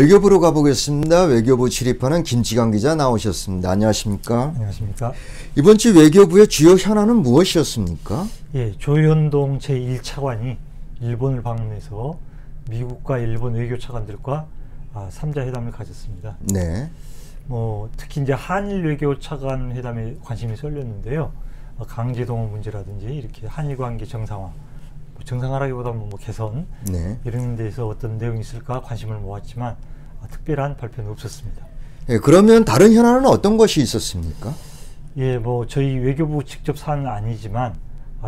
외교부로 가보겠습니다. 외교부 출입하는 김지강 기자 나오셨습니다. 안녕하십니까? 안녕하십니까? 이번 주 외교부의 주요 현안은 무엇이었습니까? 예, 조현동 제1차관이 일본을 방문해서 미국과 일본 외교차관들과 3자 회담을 가졌습니다. 네. 특히 이제 한일 외교차관 회담에 관심이 쏠렸는데요. 강제동원 문제라든지 이렇게 한일 관계 정상화, 정상화라기보다는 개선, 네. 이런 데서 어떤 내용이 있을까 관심을 모았지만 특별한 발표는 없었습니다. 예, 그러면 다른 현안은 어떤 것이 있었습니까? 예, 저희 외교부 직접 사안은 아니지만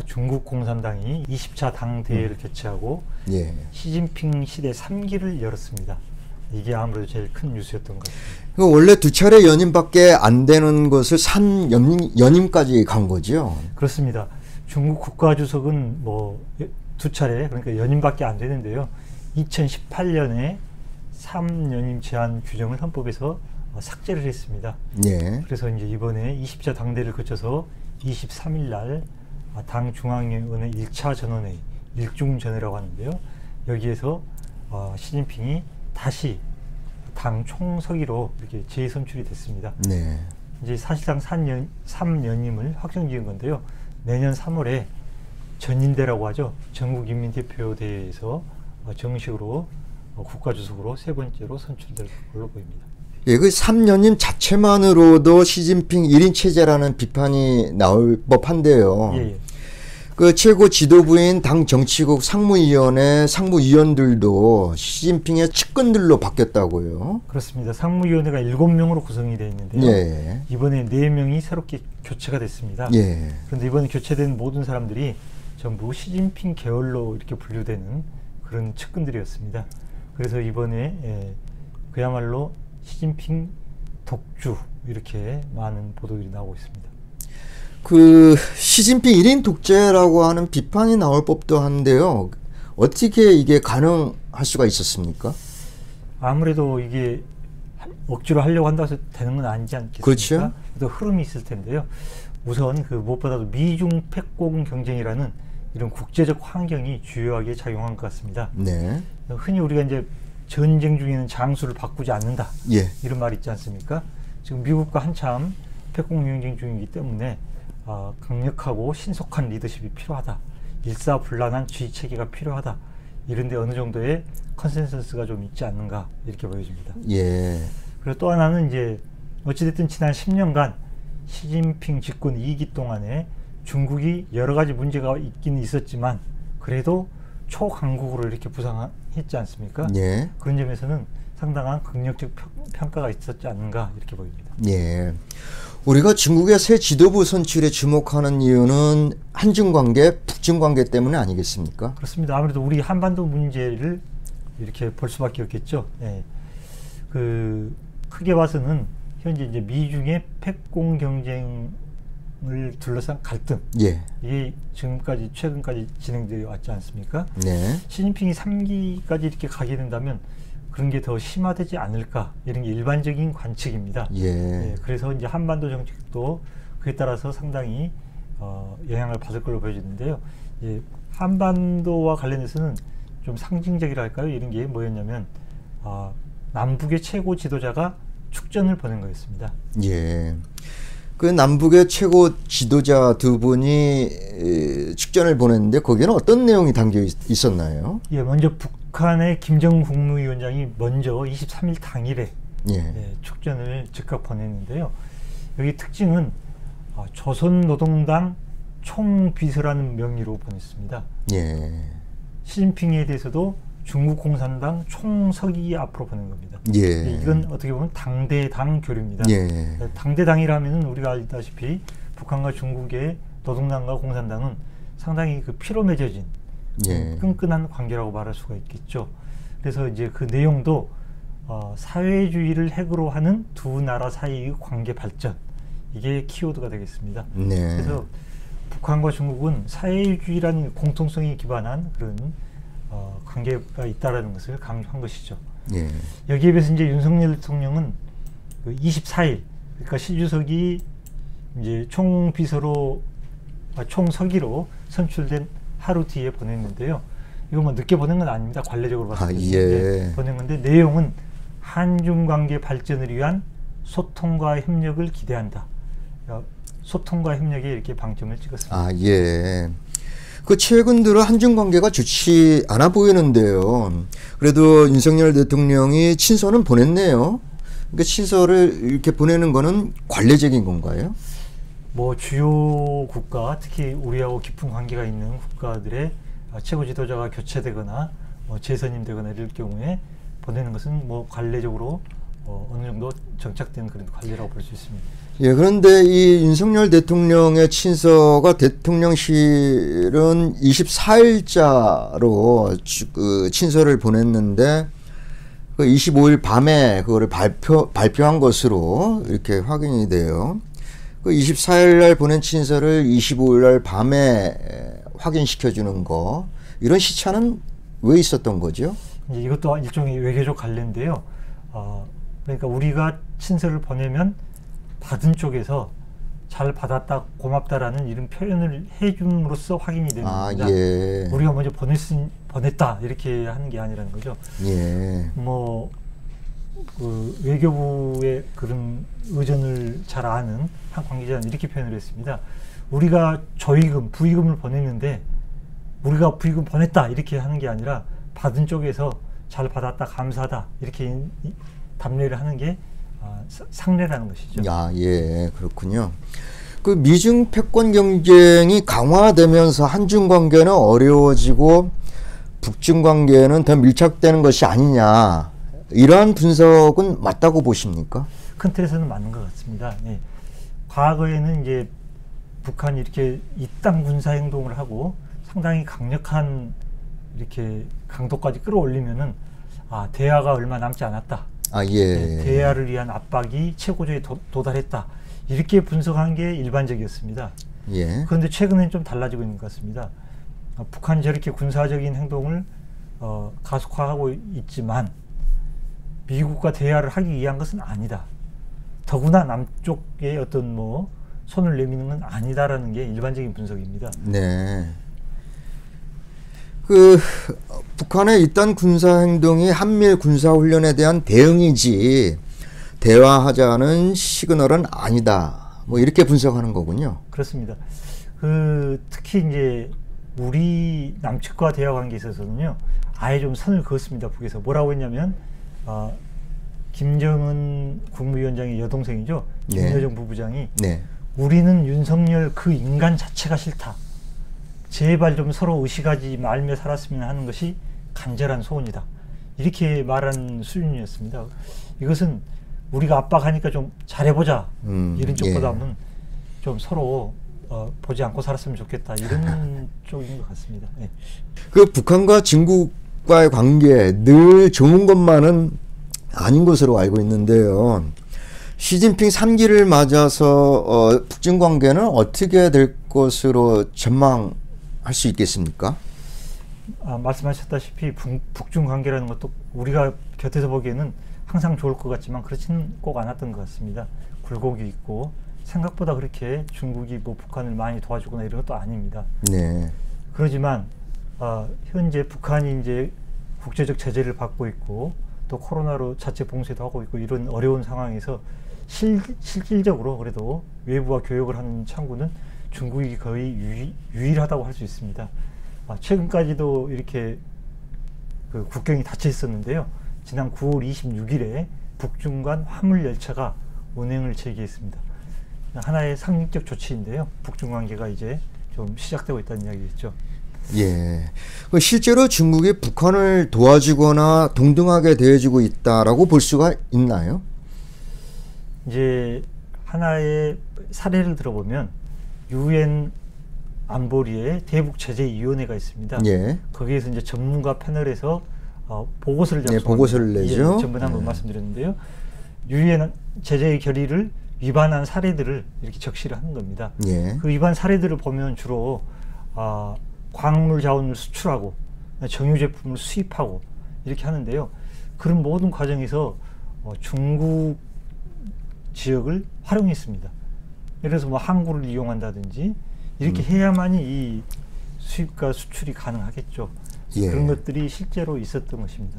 중국 공산당이 20차 당대회를 개최하고 예. 시진핑 시대 3기를 열었습니다. 이게 아무래도 제일 큰 뉴스였던 것 같습니다. 원래 두 차례 연임밖에 안 되는 것을 3연임까지 간 거죠? 그렇습니다. 중국 국가주석은 두 차례, 그러니까 연임밖에 안 되는데요. 2018년에 3연임 제한 규정을 헌법에서 삭제를 했습니다. 예. 그래서 이제 이번에 20차 당대를 거쳐서 23일 날 당 중앙위원회 1차 전원회의, 일중전회라고 하는데요. 여기에서 시진핑이 다시 당 총서기로 이렇게 재선출이 됐습니다. 네. 이제 사실상 3연임을 확정지은 건데요. 내년 3월에 전인대라고 하죠. 전국인민대표대회에서 정식으로 국가주석으로 세 번째로 선출될 걸로 보입니다. 예, 그 3연임 자체만으로도 시진핑 1인 체제라는 비판이 나올 법한데요. 예. 그 최고 지도부인 당 정치국 상무위원회 상무위원들도 시진핑의 측근들로 바뀌었다고요. 그렇습니다. 상무위원회가 7명으로 구성이 되어 있는데요. 예. 이번에 4명이 새롭게 교체가 됐습니다. 예. 그런데 이번에 교체된 모든 사람들이 전부 시진핑 계열로 이렇게 분류되는 그런 측근들이었습니다. 그래서 이번에 그야말로 시진핑 독주, 이렇게 많은 보도들이 나오고 있습니다. 그 시진핑 1인 독재라고 하는 비판이 나올 법도 한데요. 어떻게 이게 가능할 수가 있었습니까? 아무래도 이게 억지로 하려고 한다고 해서 되는 건 아니지 않겠습니까? 그렇죠. 또 흐름이 있을 텐데요. 우선 무엇보다도 미중 패권 경쟁이라는 이런 국제적 환경이 주요하게 작용한 것 같습니다. 네. 흔히 우리가 이제 전쟁 중에는 장수를 바꾸지 않는다. 예. 이런 말이 있지 않습니까? 지금 미국과 한참 패권 경쟁 중이기 때문에 강력하고 신속한 리더십이 필요하다. 일사불란한 지휘 체계가 필요하다. 이런데 어느 정도의 컨센서스가 좀 있지 않는가, 이렇게 보여집니다. 예. 그리고 또 하나는 이제 어찌됐든 지난 10년간 시진핑 집권 2기 동안에 중국이 여러 가지 문제가 있긴 있었지만 그래도 초강국으로 이렇게 부상했지 않습니까? 예. 그런 점에서는 상당한 긍정적 평가가 있었지 않는가, 이렇게 보입니다. 예. 우리가 중국의 새 지도부 선출에 주목하는 이유는 한중 관계, 북중 관계 때문에 아니겠습니까? 그렇습니다. 아무래도 우리 한반도 문제를 이렇게 볼 수밖에 없겠죠. 예. 크게 봐서는 현재 이제 미중의 패권 경쟁을 둘러싼 갈등. 예. 이게 최근까지 진행되어 왔지 않습니까? 네. 시진핑이 3기까지 이렇게 가게 된다면 그런 게 더 심화되지 않을까, 이런 게 일반적인 관측입니다. 예. 그래서 이제 한반도 정책도 그에 따라서 상당히 영향을 받을 걸로 보여지는데요. 한반도와 관련해서는 좀 상징적이랄까요? 이런 게 뭐였냐면 남북의 최고 지도자가 축전을 보낸 거였습니다. 예. 그 남북의 최고 지도자 두 분이 축전을 보냈는데 거기에는 어떤 내용이 담겨 있었나요? 예, 먼저 북한의 김정은 국무위원장이 먼저 23일 당일에 축전을 즉각 보냈는데요. 여기 특징은 조선노동당 총비서라는 명의로 보냈습니다. 예. 시진핑에 대해서도 중국 공산당 총서기 앞으로 보낸 겁니다. 예. 이건 어떻게 보면 당대당 교류입니다. 예. 당대당이라면 우리가 알다시피 북한과 중국의 노동당과 공산당은 상당히 피로 맺어진 끈끈한 관계라고 말할 수가 있겠죠. 그래서 이제 그 내용도 사회주의를 핵으로 하는 두 나라 사이의 관계 발전, 이게 키워드가 되겠습니다. 네. 그래서 북한과 중국은 사회주의라는 공통성에 기반한 그런 관계가 있다라는 것을 강조한 것이죠. 예. 여기에 비해서 이제 윤석열 대통령은 24일, 그러니까 시 주석이 이제 총비서로 총서기로 선출된 하루 뒤에 보냈는데요. 이거 늦게 보낸 건 아닙니다. 관례적으로 봤을 때 예. 보낸 건데 내용은 한중 관계 발전을 위한 소통과 협력을 기대한다. 소통과 협력에 이렇게 방점을 찍었습니다. 아, 예. 그 최근 들어 한중 관계가 좋지 않아 보이는데요. 그래도 윤석열 대통령이 친서는 보냈네요. 그러니까 친서를 이렇게 보내는 거는 관례적인 건가요? 뭐 주요 국가, 특히 우리하고 깊은 관계가 있는 국가들의 최고 지도자가 교체되거나 재선임되거나 이럴 경우에 보내는 것은 뭐 관례적으로 어느 정도 정착된 그런 관례라고 볼 수 있습니다. 예, 그런데 이 윤석열 대통령의 친서가 대통령실은 24일자로 그 친서를 보냈는데 그 25일 밤에 그거를 발표한 것으로 이렇게 확인이 돼요. 그 24일 날 보낸 친서를 25일 날 밤에 확인시켜 주는 거, 이런 시차는 왜 있었던 거죠? 이것도 일종의 외교적 관례인데요. 그러니까 우리가 친서를 보내면 받은 쪽에서 잘 받았다, 고맙다라는 이런 표현을 해줌으로써 확인이 되는 겁니다. 예. 우리가 먼저 보냈다 이렇게 하는 게 아니라는 거죠. 예. 뭐 그 외교부의 그런 의전을 잘 아는 한 관계자는 이렇게 표현을 했습니다. 우리가 조의금, 부의금을 보냈는데 우리가 부의금 보냈다 이렇게 하는 게 아니라 받은 쪽에서 잘 받았다, 감사하다 이렇게 답례를 하는 게 상례라는 것이죠. 야, 예, 그렇군요. 그 미중 패권 경쟁이 강화되면서 한중 관계는 어려워지고 북중 관계는 더 밀착되는 것이 아니냐, 이러한 분석은 맞다고 보십니까? 큰 틀에서는 맞는 것 같습니다. 네. 과거에는 이제 북한이 이렇게 이땅 군사 행동을 하고 상당히 강력한 이렇게 강도까지 끌어올리면은 대화가 얼마 남지 않았다. 예. 네, 대화를 위한 압박이 최고조에 도달했다. 이렇게 분석한 게 일반적이었습니다. 예. 그런데 최근엔 좀 달라지고 있는 것 같습니다. 북한이 저렇게 군사적인 행동을 가속화하고 있지만 미국과 대화를 하기 위한 것은 아니다. 더구나 남쪽에 어떤 뭐 손을 내미는 건 아니다라는 게 일반적인 분석입니다. 네. 그 북한의 이딴 군사 행동이 한미일 군사 훈련에 대한 대응이지 대화하자는 시그널은 아니다. 뭐 이렇게 분석하는 거군요. 그렇습니다. 특히 이제 우리 남측과 대화 관계에 있어서는요, 아예 좀 선을 그었습니다. 북에서 뭐라고 했냐면 김정은 국무위원장의 여동생이죠. 김여정 부부장이 네. 우리는 윤석열 그 인간 자체가 싫다. 제발 좀 서로 의식하지 말며 살았으면 하는 것이 간절한 소원이다. 이렇게 말한 수준이었습니다. 이것은 우리가 압박하니까 좀 잘해보자 이런 쪽보다는 예. 좀 서로 보지 않고 살았으면 좋겠다 이런 쪽인 것 같습니다. 네. 그 북한과 중국과의 관계 늘 좋은 것만은 아닌 것으로 알고 있는데요. 시진핑 3기를 맞아서 북중 관계는 어떻게 될 것으로 전망할 수 있겠습니까? 말씀하셨다시피 북중 관계라는 것도 우리가 곁에서 보기에는 항상 좋을 것 같지만 그렇지는 꼭 않았던 것 같습니다. 굴곡이 있고 생각보다 그렇게 중국이 뭐 북한을 많이 도와주거나 이런 것도 아닙니다. 네. 그러지만 현재 북한이 이제 국제적 제재를 받고 있고 또 코로나로 자체 봉쇄도 하고 있고 이런 어려운 상황에서 실질적으로 그래도 외부와 교역을 하는 창구는 중국이 거의 유일하다고 할 수 있습니다. 최근까지도 이렇게 그 국경이 닫혀 있었는데요. 지난 9월 26일에 북중 간 화물 열차가 운행을 재개했습니다. 하나의 상징적 조치인데요. 북중 관계가 이제 좀 시작되고 있다는 이야기겠죠. 예. 실제로 중국이 북한을 도와주거나 동등하게 대해주고 있다라고 볼 수가 있나요? 이제 하나의 사례를 들어보면 유엔 안보리에 대북 제재위원회가 있습니다. 예. 거기에서 이제 전문가 패널에서 보고서를 작성합니다. 예, 보고서를 내죠. 전번에 한번 말씀드렸는데요. 유엔 제재의 결의를 위반한 사례들을 이렇게 적시를 하는 겁니다. 예. 그 위반 사례들을 보면 주로 광물 자원을 수출하고 정유 제품을 수입하고 이렇게 하는데요. 그런 모든 과정에서 중국 지역을 활용했습니다. 예를 들어서 뭐 항구를 이용한다든지 이렇게 해야만이 이 수입과 수출이 가능하겠죠. 예. 그런 것들이 실제로 있었던 것입니다.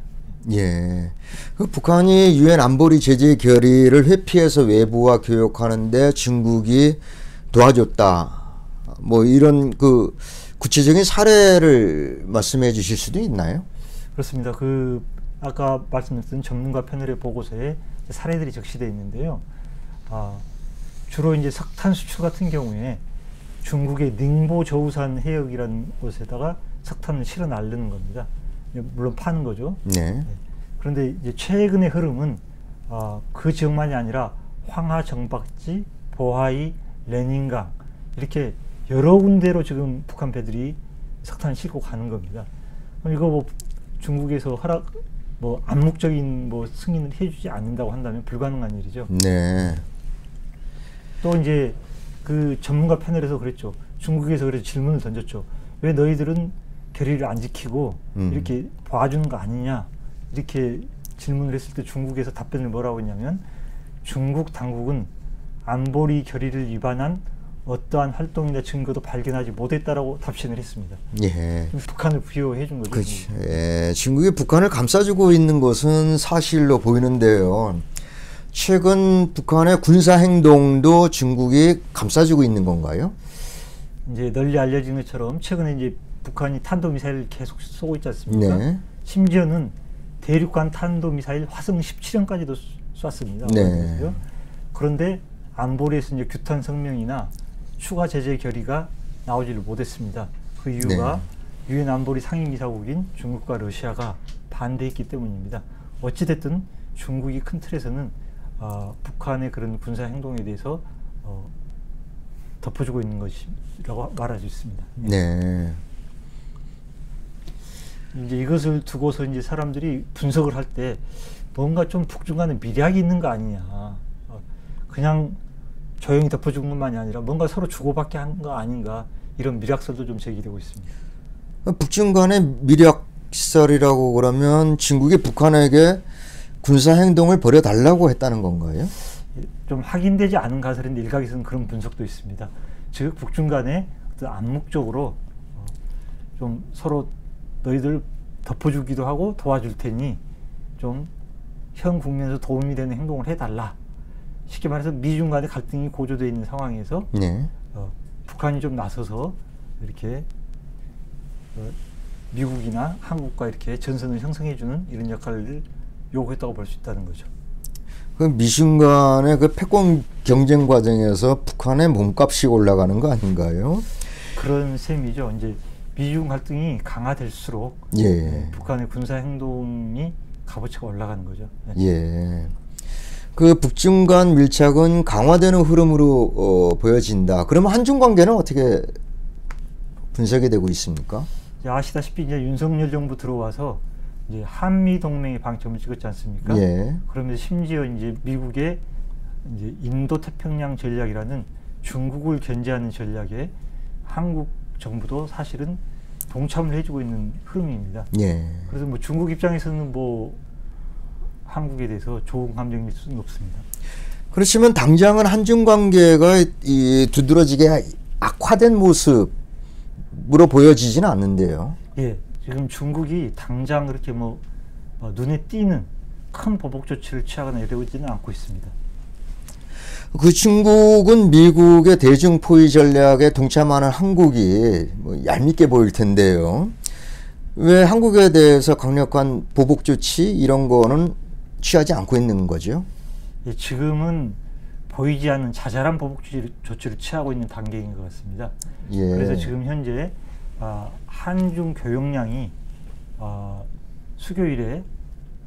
예. 그 북한이 유엔 안보리 제재 결의를 회피해서 외부와 교역하는데 중국이 도와줬다. 뭐 이런 그 구체적인 사례를 말씀해 주실 수도 있나요? 그렇습니다. 그 아까 말씀드린 전문가 패널의 보고서에 사례들이 적시되어 있는데요. 주로 이제 석탄 수출 같은 경우에 중국의 닝보 저우산 해역이라는 곳에다가 석탄을 실어 나르는 겁니다. 물론 파는 거죠. 네. 그런데 이제 최근의 흐름은 그 지역만이 아니라 황하 정박지, 보하이, 레닌강 이렇게 여러 군데로 지금 북한 배들이 석탄을 싣고 가는 겁니다. 그럼 이거 뭐 중국에서 뭐 암묵적인 뭐 승인을 해주지 않는다고 한다면 불가능한 일이죠. 네. 또 이제 그 전문가 패널에서 그랬죠. 중국에서 그래서 질문을 던졌죠. 왜 너희들은 결의를 안 지키고 이렇게 봐주는 거 아니냐 이렇게 질문을 했을 때 중국에서 답변을 뭐라고 했냐면 중국 당국은 안보리 결의를 위반한 어떠한 활동이나 증거도 발견하지 못했다라고 답변을 했습니다. 예. 북한을 부여해 준 거죠. 그렇죠. 예. 중국이 북한을 감싸주고 있는 것은 사실로 보이는데요. 최근 북한의 군사 행동도 중국이 감싸주고 있는 건가요? 이제 널리 알려진 것처럼 최근에 이제 북한이 탄도미사일을 계속 쏘고 있지 않습니까? 네. 심지어는 대륙간 탄도미사일 화성 17형까지도 쐈습니다. 네. 그런데 안보리에서 이제 규탄 성명이나 추가 제재 결의가 나오지를 못했습니다. 그 이유가 유엔 안보리 상임이사국인 중국과 러시아가 반대했기 때문입니다. 어찌됐든 중국이 큰 틀에서는 북한의 그런 군사 행동에 대해서 덮어주고 있는 것이라고 말할 수 있습니다. 네. 이제 이것을 두고서 이제 사람들이 분석을 할 때 뭔가 좀 북중 간에 미략이 있는 거 아니냐. 그냥 조용히 덮어준 것만이 아니라 뭔가 서로 주고받게 한 거 아닌가. 이런 미략설도 좀 제기되고 있습니다. 북중 간의 미략설이라고 그러면 중국이 북한에게 군사 행동을 벌여달라고 했다는 건가요? 좀 확인되지 않은 가설인데 일각에서는 그런 분석도 있습니다. 즉 북중 간에 어떤 암묵적으로 좀 서로 너희들 덮어주기도 하고 도와줄 테니 좀 현 국면에서 도움이 되는 행동을 해달라. 쉽게 말해서 미중 간의 갈등이 고조되어 있는 상황에서 네. 북한이 좀 나서서 이렇게 미국이나 한국과 이렇게 전선을 형성해주는 이런 역할을 요구했다고 볼 수 있다는 거죠. 그 미중 간의 그 패권 경쟁 과정에서 북한의 몸값이 올라가는 거 아닌가요? 그런 셈이죠. 이제 미중 갈등이 강화될수록 예. 북한의 군사 행동이 값어치가 올라가는 거죠. 네. 예. 그 북중 간 밀착은 강화되는 흐름으로 보여진다. 그러면 한중 관계는 어떻게 분석이 되고 있습니까? 아시다시피 이제 윤석열 정부 들어와서 이제 한미 동맹의 방점을 찍었지 않습니까? 예. 그러면서 심지어 이제 미국의 이제 인도 태평양 전략이라는 중국을 견제하는 전략에 한국 정부도 사실은 동참을 해주고 있는 흐름입니다. 예. 그래서 뭐 중국 입장에서는 뭐 한국에 대해서 좋은 감정일 수는 없습니다. 그렇지만 당장은 한중 관계가 이 두드러지게 악화된 모습으로 보여지지는 않는데요. 예, 지금 중국이 당장 그렇게 뭐 눈에 띄는 큰 보복 조치를 취하거나 이러지는 않고 있습니다. 그 중국은 미국의 대중 포위 전략에 동참하는 한국이 뭐 얄밉게 보일 텐데요. 왜 한국에 대해서 강력한 보복 조치 이런 거는 취하지 않고 있는 거죠? 예, 지금은 보이지 않는 자잘한 보복 조치를 취하고 있는 단계인 것 같습니다. 예. 그래서 지금 현재 한중 교역량이 수교일에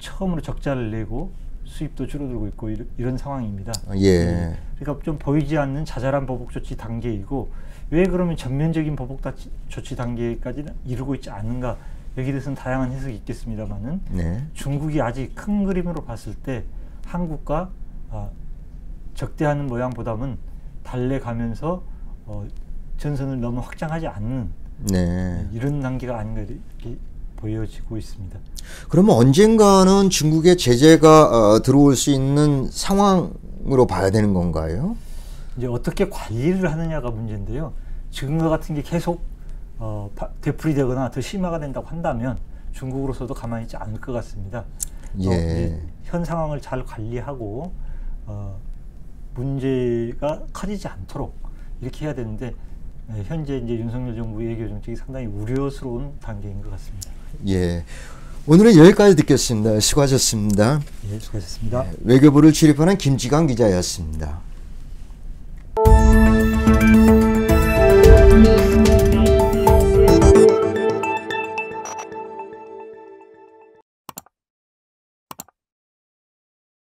처음으로 적자를 내고 수입도 줄어들고 있고 이런 상황입니다. 예. 그러니까 좀 보이지 않는 자잘한 보복 조치 단계이고 왜 그러면 전면적인 보복 조치 단계까지는 이루고 있지 않는가 여기에 대해서는 다양한 해석이 있겠습니다만은 네. 중국이 아직 큰 그림으로 봤을 때 한국과 적대하는 모양보다는 달래가면서 전선을 너무 확장하지 않는 네. 이런 단계가 아닌가 이렇게 보여지고 있습니다. 그러면 언젠가는 중국의 제재가 들어올 수 있는 상황으로 봐야 되는 건가요? 이제 어떻게 관리를 하느냐가 문제인데요. 지금과 같은 게 계속 되풀이되거나 더 심화가 된다고 한다면 중국으로서도 가만히 있지 않을 것 같습니다. 예. 현 상황을 잘 관리하고 문제가 커지지 않도록 이렇게 해야 되는데 현재 이제 윤석열 정부의 외교 정책이 상당히 우려스러운 단계인 것 같습니다. 예. 오늘은 여기까지 듣겠습니다. 수고하셨습니다. 예, 수고하셨습니다. 외교부를 출입하는 김지강 기자였습니다.